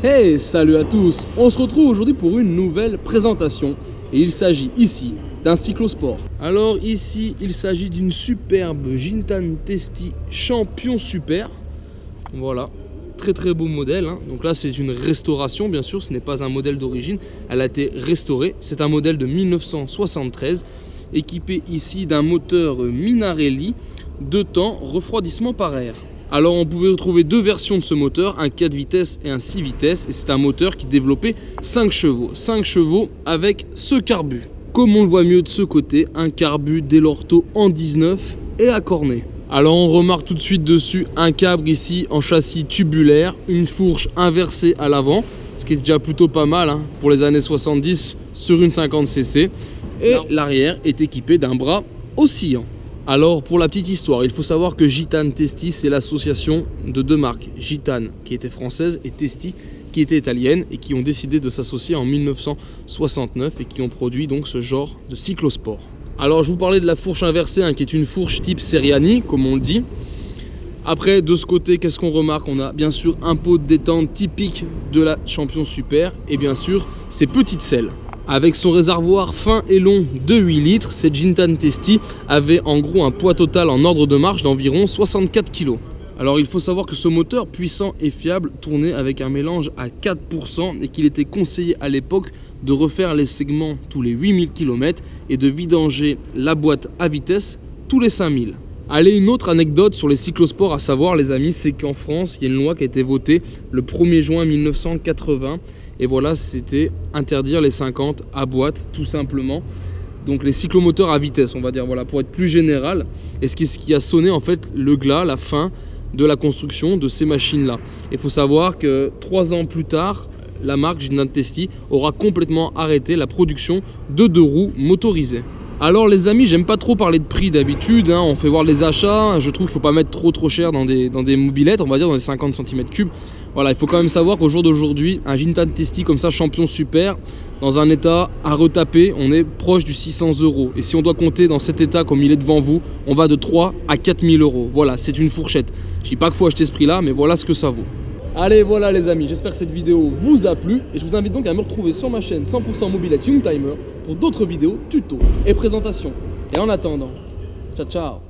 Hey, salut à tous! On se retrouve aujourd'hui pour une nouvelle présentation et il s'agit ici d'un cyclosport. Alors ici, il s'agit d'une superbe Jintan Testy Champion Super. Voilà, très beau modèle, hein. Donc là c'est une restauration, bien sûr, ce n'est pas un modèle d'origine, elle a été restaurée. C'est un modèle de 1973, équipé ici d'un moteur Minarelli 2 temps refroidissement par air. Alors on pouvait retrouver deux versions de ce moteur, un 4 vitesses et un 6 vitesses, et c'est un moteur qui développait 5 chevaux. 5 chevaux avec ce carbu. Comme on le voit mieux de ce côté, un carbu Dell'Orto en 19 et à cornet. Alors on remarque tout de suite dessus un cabre ici en châssis tubulaire, une fourche inversée à l'avant, ce qui est déjà plutôt pas mal hein, pour les années 70 sur une 50cc. Et l'arrière est équipé d'un bras oscillant. Alors pour la petite histoire, il faut savoir que Jintan Testy c'est l'association de deux marques, Jintan qui était française et Testy qui était italienne et qui ont décidé de s'associer en 1969 et qui ont produit donc ce genre de cyclosport. Alors je vous parlais de la fourche inversée hein, qui est une fourche type Seriani comme on le dit. Après de ce côté qu'est-ce qu'on remarque? On a bien sûr un pot de détente typique de la Champion Super et bien sûr ces petites selles. Avec son réservoir fin et long de 8 litres, cette Jintan Testy avait en gros un poids total en ordre de marche d'environ 64 kg. Alors il faut savoir que ce moteur puissant et fiable tournait avec un mélange à 4% et qu'il était conseillé à l'époque de refaire les segments tous les 8000 km et de vidanger la boîte à vitesse tous les 5000. Allez, une autre anecdote sur les cyclosports à savoir les amis, c'est qu'en France, il y a une loi qui a été votée le 1er juin 1980 et voilà, c'était interdire les 50 à boîte tout simplement. Donc les cyclomoteurs à vitesse, on va dire, voilà, pour être plus général. Et ce qui a sonné en fait le glas, la fin de la construction de ces machines-là. Il faut savoir que 3 ans plus tard, la marque Jintan Testy aura complètement arrêté la production de 2 roues motorisées. Alors les amis, j'aime pas trop parler de prix d'habitude, hein, on fait voir les achats, je trouve qu'il faut pas mettre trop cher dans des mobilettes, on va dire dans des 50 cm3. Voilà, il faut quand même savoir qu'au jour d'aujourd'hui, un Jintan Testy comme ça, Champion Super, dans un état à retaper, on est proche du 600 €. Et si on doit compter dans cet état comme il est devant vous, on va de 3 à 4000 €. Voilà, c'est une fourchette. Je dis pas qu'il faut acheter ce prix-là, mais voilà ce que ça vaut. Allez, voilà les amis, j'espère que cette vidéo vous a plu et je vous invite donc à me retrouver sur ma chaîne 100% Mobilette Youngtimer pour d'autres vidéos, tutos et présentations. Et en attendant, ciao ciao.